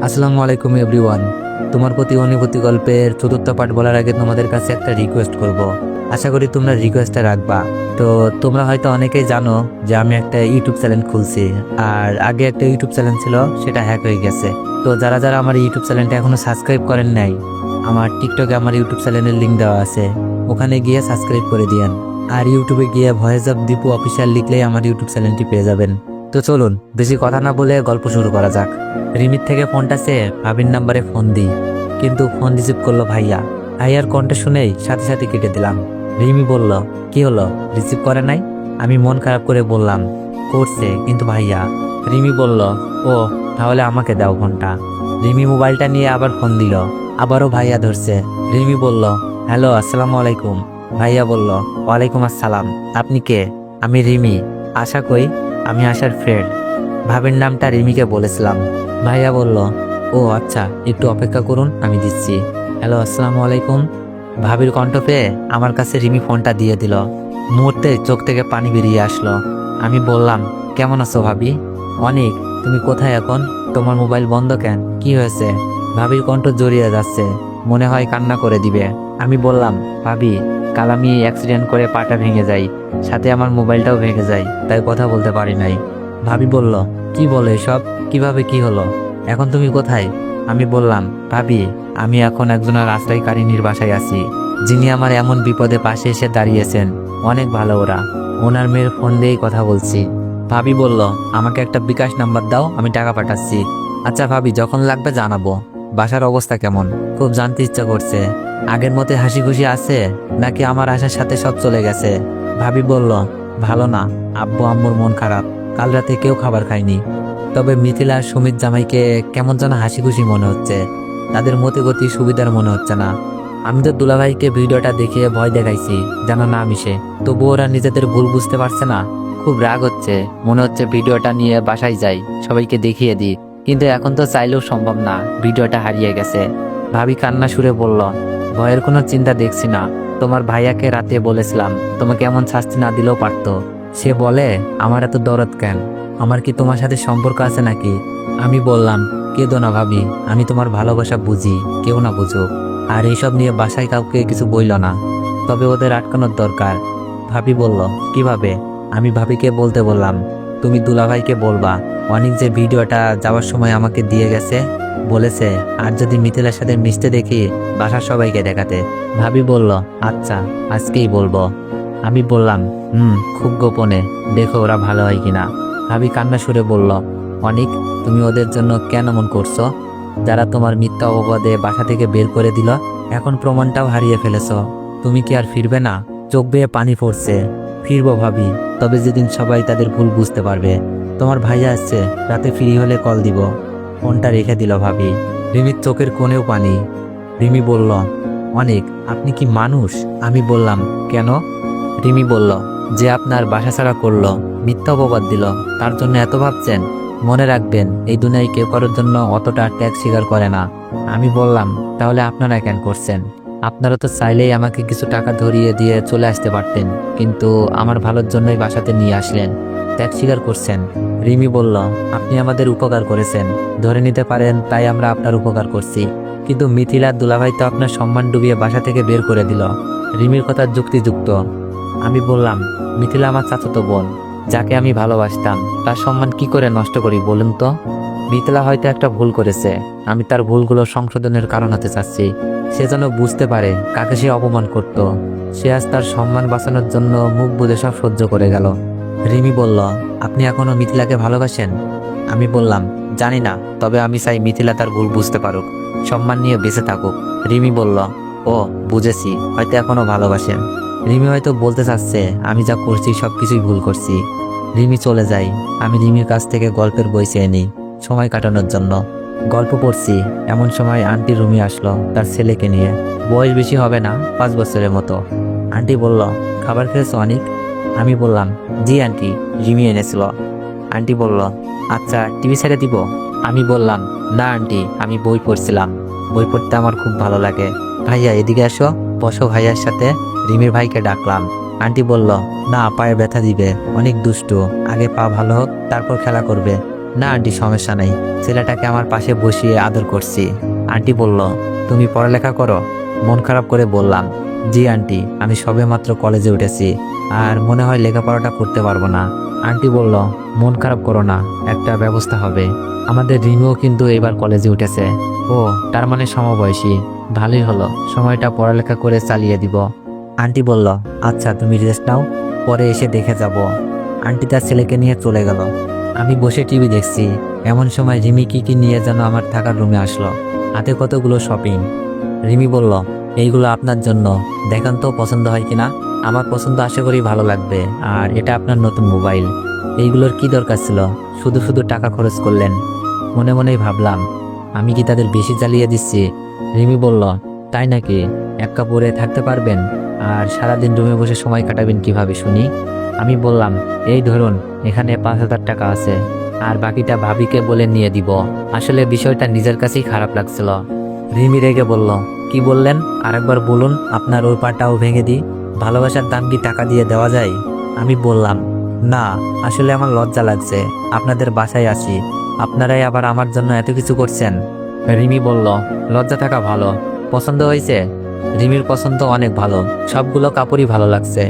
আসসালামু আলাইকুম এভরিওয়ান। তোমার প্রতি অনুভূতি গল্পের চতুর্থ পার্ট বলার আগে তোমাদের কাছে একটা রিকোয়েস্ট করব। আশা করি তোমরা রিকোয়েস্টটা রাখবা। তো তোমরা হয়তো অনেকেই জানো যে আমি একটা ইউটিউব চ্যানেল খুলছি, আর আগে একটা ইউটিউব চ্যানেল ছিল, সেটা হ্যাক হয়ে গেছে। তো যারা যারা আমার ইউটিউব চ্যানেলটা এখনো সাবস্ক্রাইব করেন নাই, আমার টিকটকে আমার ইউটিউব চ্যানেলের লিঙ্ক দেওয়া আছে, ওখানে গিয়ে সাবস্ক্রাইব করে দিয়েন। আর ইউটিউবে গিয়ে ভয়েস অফ দীপু অফিসিয়াল লিখলেই আমার ইউটিউব চ্যানেলটি পেয়ে যাবেন। তো চলুন বেশি কথা না বলে গল্প শুরু করা যাক। রিমির থেকে ফোনটা সে ভাবির নাম্বারে ফোন দিই, কিন্তু ফোন রিসিভ করলো ভাইয়া। ভাইয়ার কণ্ঠে শুনেই সাথে সাথে কেটে দিলাম। রিমি বলল, কি হলো, রিসিভ করে নাই? আমি মন খারাপ করে বললাম, করছে কিন্তু ভাইয়া। রিমি বলল, ও তাহলে আমাকে দাও ফোনটা। রিমি মোবাইলটা নিয়ে আবার ফোন দিল, আবারও ভাইয়া ধরছে। রিমি বলল, হ্যালো আসসালামু আলাইকুম। ভাইয়া বলল, ওয়ালাইকুম আসসালাম। আপনি কে? আমি রিমি। আশা কই? আমি আশার ফ্রেন্ড। ভাবির নামটা রিমিকে বলেছিলাম। ভাইয়া বলল, ও আচ্ছা, একটু অপেক্ষা করুন, আমি দিচ্ছি। হ্যালো আসসালামু আলাইকুম। ভাবির কণ্ঠ পেয়ে আমার কাছে রিমি ফোনটা দিয়ে দিল। মুহূর্তে চোখ থেকে পানি বেরিয়ে আসলো। আমি বললাম, কেমন আছো ভাবি? অনেক। তুমি কোথায় এখন? তোমার মোবাইল বন্ধ কেন, কি হয়েছে? ভাবির কণ্ঠ জড়িয়ে যাচ্ছে, মনে হয় কান্না করে দিবে। আমি বললাম, ভাবি, কাল আমি অ্যাক্সিডেন্ট করে পাটা ভেঙে যাই, সাথে আমার মোবাইলটাও ভেঙে যায়, তাই কথা বলতে পারি নাই। ভাবি বলল, কি বলে এসব, কিভাবে কি হলো, এখন তুমি কোথায়? আমি বললাম, ভাবি, আমি এখন একজনের আশ্রয়কারিনীর বাসায় আছি, যিনি আমার এমন বিপদে পাশে এসে দাঁড়িয়েছেন। অনেক ভালো ওরা, ওনার মেয়ের ফোন দিয়েই কথা বলছি। ভাবি বলল, আমাকে একটা বিকাশ নাম্বার দাও, আমি টাকা পাঠাচ্ছি। আচ্ছা ভাবি, যখন লাগবে জানাবো। বাসার অবস্থা কেমন? খুব জানতে ইচ্ছা করছে। আগের মতো হাসি খুশি আছে, নাকি আমার আসার সাথে সব চলে গেছে? ভাবি বলল, ভালো না, আব্বু আম্মুর মন খারাপ, কাল রাতে কেউ খাবার খায়নি। তবে মিথিলা আর সুমিত জামাইকে কেমন যেন হাসি খুশি মনে হচ্ছে, তাদের মতে গতি সুবিধার মনে হচ্ছে না। আমি তো দুলাভাইকে ভিডিওটা দেখিয়ে ভয় দেখাইছি যেন না মিশে, তবু ওরা নিজেদের ভুল বুঝতে পারছে না। খুব রাগ হচ্ছে, মনে হচ্ছে ভিডিওটা নিয়ে বাসায় যাই, সবাইকে দেখিয়ে দিই, কিন্তু এখন তো চাইলেও সম্ভব না, ভিডিওটা হারিয়ে গেছে। ভাবি কান্না সুরে বলল, ভয়ের কোনো চিন্তা দেখছি না, তোমার ভাইয়াকে রাতে বলেছিলাম তোমাকে এমন শাস্তি না দিলেও পারতো। সে বলে, আমার এত দরদ কেন, আমার কি তোমার সাথে সম্পর্ক আছে নাকি? আমি বললাম, কেঁদো না ভাবি, আমি তোমার ভালোবাসা বুঝি, কেউ না বুঝুক। আর এইসব নিয়ে বাসায় কাউকে কিছু বইল না, তবে ওদের আটকানোর দরকার। ভাবি বলল, কিভাবে? আমি ভাবিকে বলতে বললাম, তুমি দুলাভাইকে বলবা অনেক যে ভিডিওটা যাওয়ার সময় আমাকে দিয়ে গেছে, বলেছে আর যদি মিথিলার সাথে মিশতে দেখি বাসার সবাইকে দেখাতে। ভাবি বলল, আচ্ছা আজকেই বলবো। আমি বললাম, খুব গোপনে, দেখো ওরা ভালো হয় কিনা। ভাবি কান্না সুরে বলল, অনিক, তুমি ওদের জন্য কেন মন করছো? যারা তোমার মিথ্যা অপবাদে বাসা থেকে বের করে দিল, এখন প্রমাণটাও হারিয়ে ফেলেছ, তুমি কি আর ফিরবে না? চোখ বেয়ে পানি পড়ছে। ফিরবো ভাবি, তবে যেদিন সবাই তাদের ভুল বুঝতে পারবে। তোমার ভাইয়া আসছে, রাতে ফ্রি হলে কল দিব। ফোনটা রেখে দিল ভাবি। রিমির চোখের কোণেও পানি। রিমি বলল, অনেক, আপনি কি মানুষ? আমি বললাম, কেন? রিমি বলল, যে আপনার বাসা ছাড়া করলো, মিথ্যা অপবাদ দিল, তার জন্য এত ভাবছেন? মনে রাখবেন, এই দুনিয়ায় কেউ কারোর জন্য অতটা ত্যাগ স্বীকার করে না। আমি বললাম, তাহলে আপনারা কেন করছেন? আপনারা তো চাইলেই আমাকে কিছু টাকা ধরিয়ে দিয়ে চলে আসতে পারতেন, কিন্তু আমার ভালোর জন্যই বাসাতে নিয়ে আসলেন, ত্যাগ স্বীকার করছেন। রিমি বলল, আপনি আমাদের উপকার করেছেন, ধরে নিতে পারেন তাই আমরা আপনার উপকার করছি, কিন্তু মিথিলা দুলাভাই তো আপনার সম্মান ডুবিয়ে বাসা থেকে বের করে দিল। রিমির কথা যুক্তিযুক্ত। আমি বললাম, মিথিলা আমার চাচাতো বোন, যাকে আমি ভালোবাসতাম, তার সম্মান কি করে নষ্ট করি বলুন তো? মিথিলা হয়তো একটা ভুল করেছে, আমি তার ভুলগুলো সংশোধনের কারণ হতে চাচ্ছি। সে যেন বুঝতে পারে কাকে সে অপমান করত। সে আজ তার সম্মান বাঁচানোর জন্য মুখ বুজে সব সহ্য করে গেল। রিমি বলল, আপনি এখনো মিথিলাকে ভালোবাসেন? আমি বললাম, জানি না, তবে আমি চাই মিথিলা তার ভুল বুঝতে পারুক, সম্মান নিয়ে বেঁচে থাকুক। রিমি বলল, ও বুঝেছি, হয়তো এখনো ভালোবাসেন। রিমি হয়তো বলতে চাচ্ছে আমি যা করছি সবকিছুই ভুল করছি। রিমি চলে যায়। আমি রিমির কাছ থেকে গল্পের বই চেয়ে নিই সময় কাটানোর জন্য। গল্প পড়ছি, এমন সময় আন্টি রুমি আসলো তার ছেলেকে নিয়ে। বয়স বেশি হবে না, 5 বছরের মতো। আন্টি বলল, খাবার খেয়েছো অনিক? আমি বললাম, জি আন্টি, রিমি এনেছিল। আন্টি বলল, আচ্ছা টিভি ছেড়ে দিব? আমি বললাম, না আন্টি, আমি বই পড়ছিলাম, বই পড়তে আমার খুব ভালো লাগে। ভাইয়া এদিকে আসো, বসো ভাইয়ার সাথে। রিমির ভাইকে ডাকলাম। আন্টি বলল, না, পায়ে ব্যথা দিবে, অনেক দুষ্টু, আগে পা ভালো হোক তারপর খেলা করবে। না আন্টি, সমস্যা নেই, ছেলেটাকে আমার পাশে বসিয়ে আদর করছি। আন্টি বলল, তুমি পড়ালেখা করো? মন খারাপ করে বললাম, জি আন্টি, আমি সবেমাত্র কলেজে উঠেছি, আর মনে হয় লেখাপড়াটা করতে পারবো না। আন্টি বলল, মন খারাপ করো না, একটা ব্যবস্থা হবে। আমাদের রিমিও কিন্তু এবার কলেজে উঠেছে। ও, তার মানে সমবয়সী, ভালোই হলো, সময়টা পড়ালেখা করে চালিয়ে দিব। আন্টি বলল, আচ্ছা তুমি রেস্ট নাও, পরে এসে দেখে যাব। আন্টি তার ছেলেকে নিয়ে চলে গেল। আমি বসে টিভি দেখছি, এমন সময় রিমি কি কি নিয়ে যেন আমার থাকার রুমে আসলো, হাতে কতগুলো শপিং। রিমি বলল, এইগুলো আপনার জন্য, দেখান তো পছন্দ হয় কিনা। আমার পছন্দ, আশা করি ভালো লাগবে। আর এটা আপনার নতুন মোবাইল, এইগুলোর কি দরকার ছিল, শুধু শুধু টাকা খরচ করলেন। মনে মনেই ভাবলাম, আমি কি তাদের বেশি জ্বালিয়ে দিচ্ছি। রিমি বলল, তাই নাকি? এক কাপড়ে থাকতে পারবেন? আর সারাদিন রুমে বসে সময় কাটাবেন কিভাবে শুনি? আমি বললাম, এই ধরুন, এখানে 5,000 টাকা আছে, আর বাকিটা ভাবিকে বলে নিয়ে দিব। আসলে বিষয়টা নিজের কাছেই খারাপ লাগছিল। রিমি রেগে বলল, কি বললেন? আরেকবার বলুন, আপনার ওই পাটাও ভেঙে দিই। ভালোবাসার দাম কি টাকা দিয়ে দেওয়া যায়? আমি বললাম, না, আসলে আমার লজ্জা লাগছে, আপনাদের বাসায় আছি, আপনারাই আবার আমার জন্য এত কিছু করছেন। রিমি বলল, লজ্জা থাকা ভালো। পছন্দ হয়েছে? রিমির পছন্দ অনেক ভালো, সবগুলো কাপড়ই ভালো লাগছে।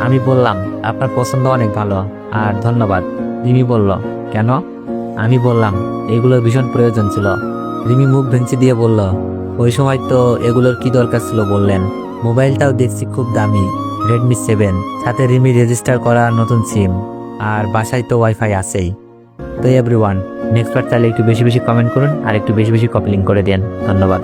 আমি বললাম, আপনার পছন্দ অনেক ভালো, আর ধন্যবাদ। রিমি বলল, কেন? আমি বললাম, এগুলোর ভীষণ প্রয়োজন ছিল। রিমি মুখ ভেঙচি দিয়ে বলল, ওই সময় তো এগুলোর কি দরকার ছিল বললেন। মোবাইলটাও দেখছি খুব দামি, রেডমি 7, সাথে রিমি রেজিস্টার করা নতুন সিম, আর বাসায় তো ওয়াইফাই আছেই। তো এভরিওয়ান, নেক্সট বার চাইলে একটু বেশি বেশি কমেন্ট করুন, আর একটু বেশি বেশি কপি লিঙ্ক করে দেন। ধন্যবাদ।